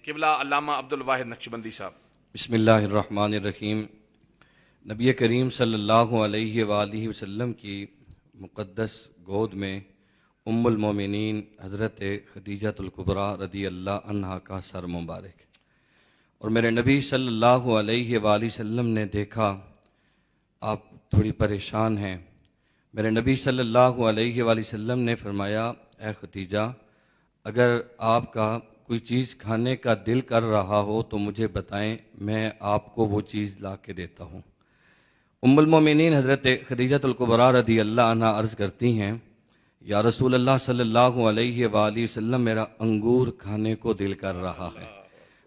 किबला अल्लामा अब्दुल वाहिद नक्शबंदी साहब। बिस्मिल्लाहिर्रहमानिर्रहीम। नबी करीम सल्लल्लाहु अलैहि वालिहि वसल्लम की मुक़द्दस गोद में उम्मुल मोमिनीन हज़रत खदीजतुल कुबरा रदी अल्लाह अन्हा का सर मुबारक। और मेरे नबी सल्लल्लाहु अलैहि वालिहि वसल्लम ने देखा आप थोड़ी परेशान हैं। मेरे नबी सल्लल्लाहु अलैहि वालिहि वसल्लम ने फरमाया, ए खदीजा, अगर आपका कोई चीज़ खाने का दिल कर रहा हो तो मुझे बताएं, मैं आपको वो चीज़ ला के देता हूँ। उम्मुल मोमिनीन हज़रत खदीजतुल कुबरा रदी अल्लाह अन्हा अर्ज़ करती हैं, या रसूल अल्लाह सल्लल्लाहु अलैहि वालिहि वसल्लम, मेरा अंगूर खाने को दिल कर रहा है।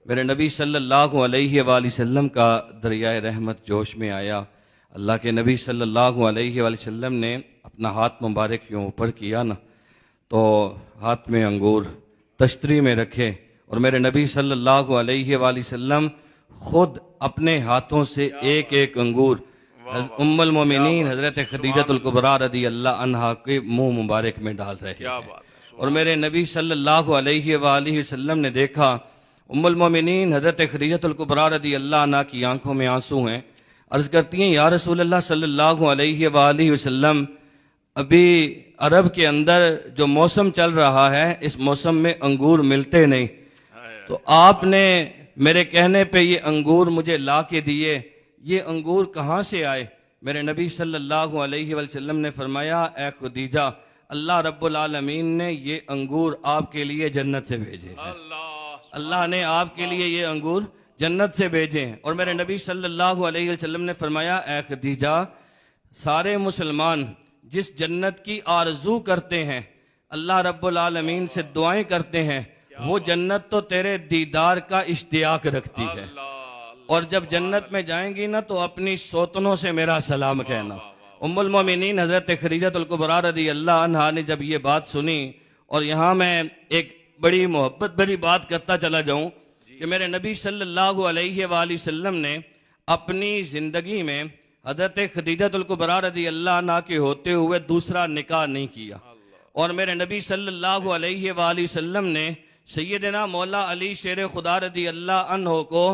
मेरे नबी सल्लल्लाहु अलैहि वालिहि वसल्लम का दरियाए रहमत जोश में आया। अल्लाह के नबी सल्लल्लाहु अलैहि वालिहि वसल्लम ने अपना हाथ मुबारक यूँ ऊपर किया ना, तो हाथ में अंगूर तश्तरी में रखे और मेरे नबी सल्लल्लाहु अलैहि वालिहि वसल्लम खुद अपने हाथों से एक एक अंगूर उम्मुल मोमिनीन हज़रत खदीजतुल कुबरा रदी अल्लाह अन्हा के मुंह मुबारक में डाल रहे हैं। और मेरे नबी सल्लल्लाहु अलैहि वालिहि वसल्लम ने देखा उम्मुल मोमिनीन हज़रत खदीजतुल कुबरा रदी अल्लाह अन्हा की आंखों में आंसू हैं। अर्ज़ करती हैं, या रसूल अल्लाह सल्लल्लाहु अलैहि वालिहि वसल्लम, अभी अरब के अंदर जो मौसम चल रहा है, इस मौसम में अंगूर मिलते नहीं, तो आपने मेरे कहने पे ये अंगूर मुझे ला के दिए, ये अंगूर कहाँ से आए? मेरे नबी सल्लल्लाहु अलैहि वसल्लम ने फरमाया, ए खुदीजा, अल्लाह रब्बुल आलमीन ने ये अंगूर आपके लिए जन्नत से भेजे हैं। अल्लाह ने आपके लिए ये अंगूर जन्नत से भेजे हैं। और मेरे नबी सल्लल्लाहु अलैहि वसल्लम ने फरमाया, ए खुदीजा, सारे मुसलमान जिस जन्नत की आरजू करते हैं, अल्लाह रब्बुल आलमीन से दुआएं करते हैं, वो जन्नत तो तेरे दीदार का इश्तियाक रखती है। और जब जन्नत में जाएंगी ना, तो अपनी सौतनों से मेरा सलाम कहना। उम्मुल मोमिनीन हज़रत खदीजतुल कुबरा रदी अल्लाह अन्हा ने जब ये बात सुनी, और यहाँ मैं एक बड़ी मोहब्बत भरी बात करता चला जाऊँ कि मेरे नबी सल्लल्लाहु अलैहि वसल्लम ने अपनी ज़िंदगी में हज़रत खदीजतुल कुबरा रदी अल्लाह अन्हा के होते हुए दूसरा निकाह नहीं किया। और मेरे नबी सल्लल्लाहु अलैहि वसल्लम ने सैयदना मौला अली शेर खुदा रदी अल्लाह अन्हो को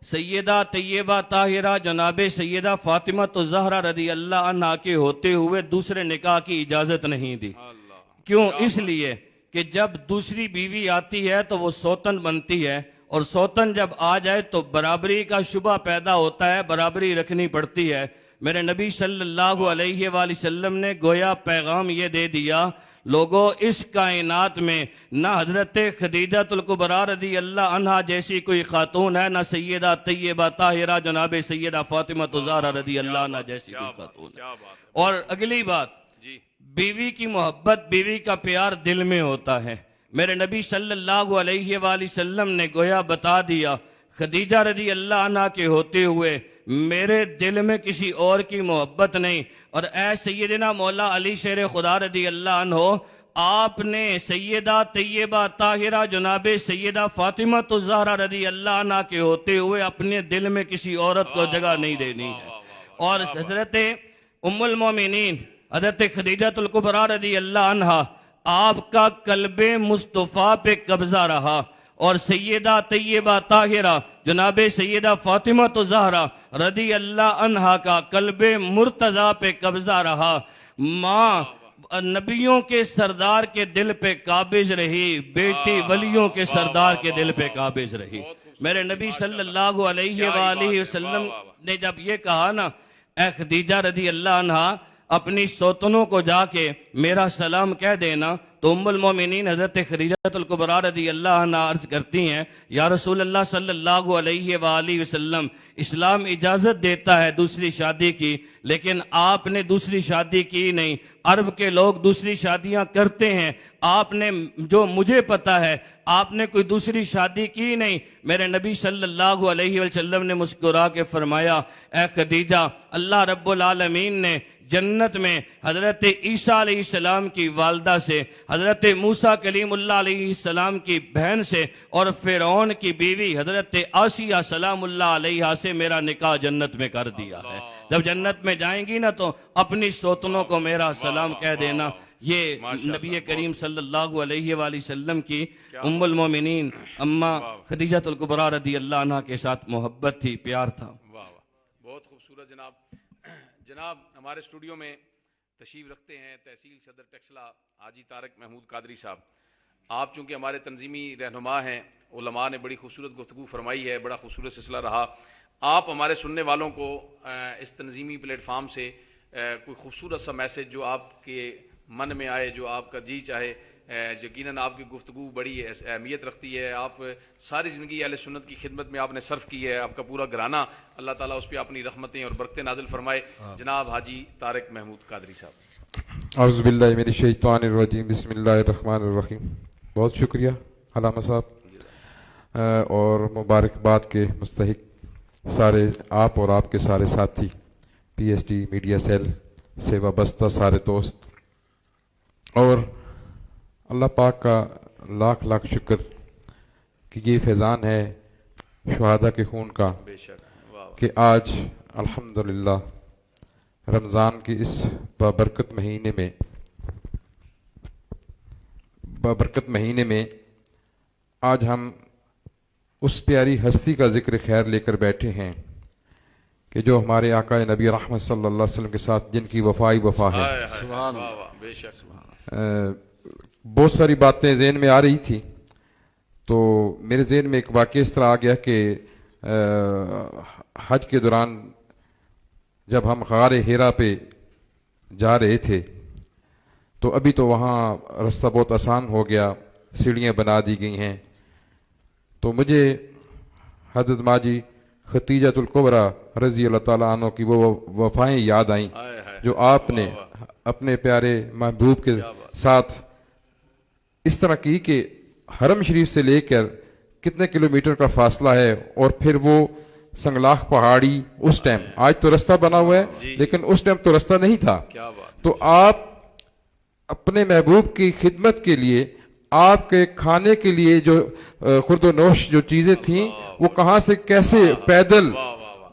सैयदा तैयबा ताहिरा जनाबे सैयदा फातिमा तो ज़हरा रदी अल्लाह अन्हा के होते हुए दूसरे निकाह की इजाज़त नहीं दी। क्यों? इसलिए कि जब दूसरी बीवी आती है तो वो सौतन बनती है, और सौतन जब आ जाए तो बराबरी का शुबा पैदा होता है, बराबरी रखनी पड़ती है। मेरे नबी सल्लल्लाहु अलैहि वसल्लम ने गोया पैगाम ये दे दिया, लोगों, इस कायनात में ना हज़रत खदीजतुल कुबरा रदी अल्लाह अन्हा जैसी कोई खातून है, ना सैयदा तैयबा ताहिरा जनाबे सैयदा फातिमा तो ज़हरा रदी अल्लाह अन्हा जैसी कोई खातून है। और अगली बात, बीवी की मोहब्बत, बीवी का प्यार दिल में होता है। मेरे नबी सल्लल्लाहु अलैहि वसल्लम ने गोया बता दिया, खदीजा रदी अल्लाह अन्हा के होते हुए मेरे दिल में किसी और की मोहब्बत नहीं। और ऐ सैयदना मौला अली शेर खुदा रदी अल्लाह अन्हो, आपने सैयदा तैयबा ताहिरा जनाबे सैयदा फातिमा तो ज़हरा रदी अल्लाह अन्हा के होते हुए अपने दिल में किसी औरत को जगह नहीं देनी है। और हज़रत उम्मुल मोमिनीन हज़रत खदीजतुल कुबरा रदी अल्लाह अन्हा, आपका कल्बे मुस्तफ़ा पे कब्जा रहा, और सैयदा तैयबा ताहिरा जनाबे सैयदा फातिमा तो ज़हरा रदी अल्लाह अन्हा का कल्बे मुर्तज़ा पे कब्जा रहा। माँ नबियों के सरदार के दिल पे काबिज रही, बेटी वलियों के सरदार के दिल पे काबिज रही। मेरे नबी सल्लल्लाहु अलैहि वसल्लम ने जब ये कहा ना, ए खदीजा रदी अल्लाह अन्हा, अपनी सौतनों को जाके मेरा सलाम कह देना, तो उम्मुल मोमिनीन हज़रत खदीजतुल कुबरा रदी अल्लाह अन्हा अर्ज़ करती हैं, या रसूल अल्लाह सल्लल्लाहु अलैहि वसल्लम, इस्लाम इजाज़त देता है दूसरी शादी की, लेकिन आपने दूसरी शादी की नहीं। अरब के लोग दूसरी शादियां करते हैं, आपने, जो मुझे पता है, आपने कोई दूसरी शादी की नहीं। मेरे नबी सल्लल्लाहु अलैहि वसल्लम ने मुस्कुरा के फरमाया, ए खदीजा, अल्लाह रब्बुल आलमीन ने जन्नत में हज़रत ईसा अलैहिस्सलाम की वालदा से, हज़रत मूसा कलीमुल्लाह अलैहिस्सलाम की बहन से, और फ़िरौन की बीवी हज़रत आसिया सलामुल्लाह अलैहा से मेरा निकाह जन्नत में कर दिया है। जब जन्नत में जाएंगी ना, तो अपनी सौतनों को मेरा सलाम कह देना। ये माशाअल्लाह, नबी करीम सल्लल्लाहु अलैहि वसल्लम की उम्मुल मोमिनीन अम्मा खदीजतुल कुबरा रदियल्लाहु अन्हा के साथ मोहब्बत थी, प्यार था। वाह वाह, बहुत खूबसूरत जनाब। जनाब हमारे स्टूडियो में तशरीफ़ रखते हैं तहसील सदर टेक्सला हाजी तारक महमूद कादरी साहब। आप चूँकि हमारे तंजीमी रहनुमा हैं, उलमा ने बड़ी खूबसूरत गुफ्तगू फरमाई है, बड़ा खूबसूरत सिलसिला रहा। आप हमारे सुनने वालों को इस तंजीमी प्लेटफार्म से कोई खूबसूरत सा मैसेज जो आपके मन में आए, जो आपका जी चाहे। यकीनन आपकी गुफ्तगू बड़ी अहमियत रखती है। आप सारी ज़िंदगी अहले सुन्नत की खिदमत में आपने सर्फ की है, आपका पूरा घराना, अल्लाह ताला उस पर अपनी रहमतें और बरकतें नाजिल फरमाए। जनाब हाजी तारक महमूद कादरी साहब। औज़ु बिल्लाहि मिनश शैतानिर रजीम, बिस्मिल्लाहिर रहमानिर रहीम। बहुत शुक्रिया अल्लामा साहब और मुबारकबाद के मुस्तहिक सारे आप और आपके सारे साथी, पीएसटी मीडिया सेल से वाबस्ता सारे दोस्त, और अल्लाह पाक का लाख लाख शुक्र कि ये फैज़ान है शुहादा के खून का बेशक, वाह कि आज अल्हम्दुलिल्लाह रमज़ान के इस बाबरकत महीने में आज हम उस प्यारी हस्ती का जिक्र खैर लेकर बैठे हैं कि जो हमारे आका नबी रहमत सल्लल्लाहु अलैहि वसल्लम के साथ जिनकी वफाई वफा है। वाह वाह, बेशक। बहुत सारी बातें ज़हन में आ रही थी, तो मेरे ज़हन में एक वाक़या इस तरह आ गया कि हज के दौरान जब हम गारे हिरा पे जा रहे थे, तो अभी तो वहाँ रास्ता बहुत आसान हो गया, सीढ़ियाँ बना दी गई हैं। तो मुझे हज़रत माजी खतीजतुल कुबरा रज़ी अल्लाह ताला अन्हा की वो वफ़ाएं याद आईं जो आपने अपने प्यारे महबूब के साथ इस तरह की कि हरम शरीफ से लेकर कितने किलोमीटर का फासला है, और फिर वो संगलाख पहाड़ी, उस टाइम, आज तो रास्ता बना हुआ है लेकिन उस टाइम तो रास्ता नहीं था। क्या बात। तो आप अपने महबूब की खिदमत के लिए, आपके खाने के लिए जो खुर्दोनोश जो चीजें थी, वो कहाँ से कैसे पैदल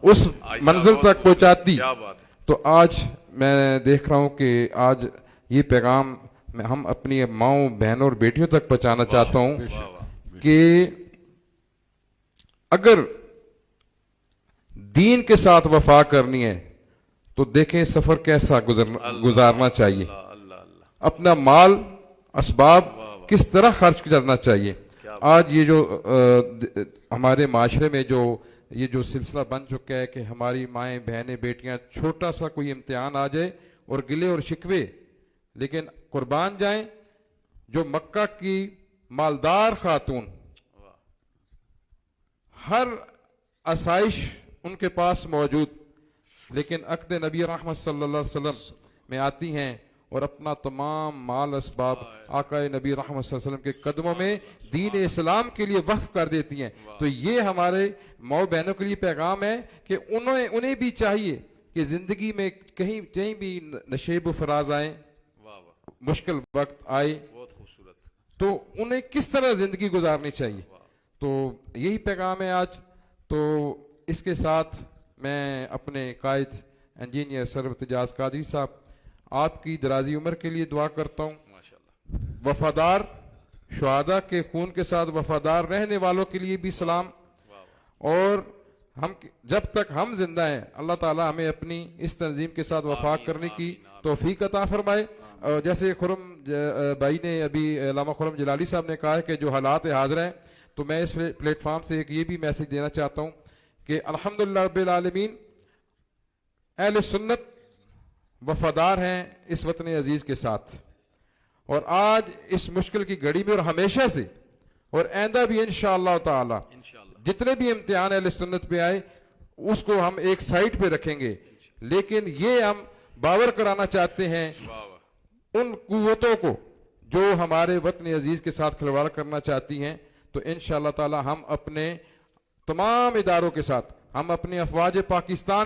उस मंजिल तक पहुंचाती। तो आज मैं देख रहा हूं कि आज ये पैगाम हम अपनी माओ, बहनों और बेटियों तक पहुंचाना चाहता हूं कि अगर दीन के साथ वफा करनी है तो देखें सफर कैसा गुजारना चाहिए, अपना माल असबाब किस तरह खर्च करना चाहिए। आज ये जो हमारे माशरे में जो ये जो सिलसिला बन चुका है कि हमारी माएँ, बहनें, बेटियां, छोटा सा कोई इम्तिहान आ जाए और गिले और शिकवे, लेकिन कुर्बान जाएं जो मक्का की मालदार खातून, हर आसाइश उनके पास मौजूद, लेकिन अक़द नबी रहमत सल्लल्लाहु अलैहि वसल्लम में आती हैं और अपना तमाम माल असबाब आका नबी रहमत सल्लल्लाहु अलैहि वसल्लम के कदमों में दीन इस्लाम के लिए वक्फ कर देती हैं। तो ये हमारे माओ बहनों के लिए पैगाम है कि उन्हें भी चाहिए कि जिंदगी में कहीं कहीं भी नशेब फराज आए, मुश्किल वक्त आए, तो उन्हें किस तरह जिंदगी गुजारनी चाहिए। तो यही पैगाम है आज। तो इसके साथ मैं अपने कायद इंजीनियर सरवत एजाज कादरी साहब, आपकी दराजी उम्र के लिए दुआ करता हूँ। वफादार शुहादा के खून के साथ वफादार रहने वालों के लिए भी सलाम। और हम जब तक हम जिंदा हैं, अल्लाह ताला हमें अपनी इस तंजीम के साथ वफा करने की तौफीक अता फरमाए। जैसे खुरम भाई ने अभी, अल्लामा खुरम जलाली साहब ने कहा है कि जो हालात हाजिर हैं, तो मैं इस प्लेटफॉर्म से एक ये भी मैसेज देना चाहता हूँ कि अल्हम्दुलिल्लाह रब्बिल आलमीन, अहले सुन्नत वफादार हैं इस वतन अजीज के साथ, और आज इस मुश्किल की घड़ी में और हमेशा से और आइंदा भी इंशाअल्लाह ताला जितने भी इम्तिहान अहले सुन्नत पे आए उसको हम एक साइड पे रखेंगे। लेकिन ये हम बावर कराना चाहते हैं उन कुव्वतों को जो हमारे वतन अजीज के साथ खिलवाड़ करना चाहती हैं। तो इंशाअल्लाह ताला हम अपने तमाम इदारों के साथ, हम अपने अफवाज पाकिस्तान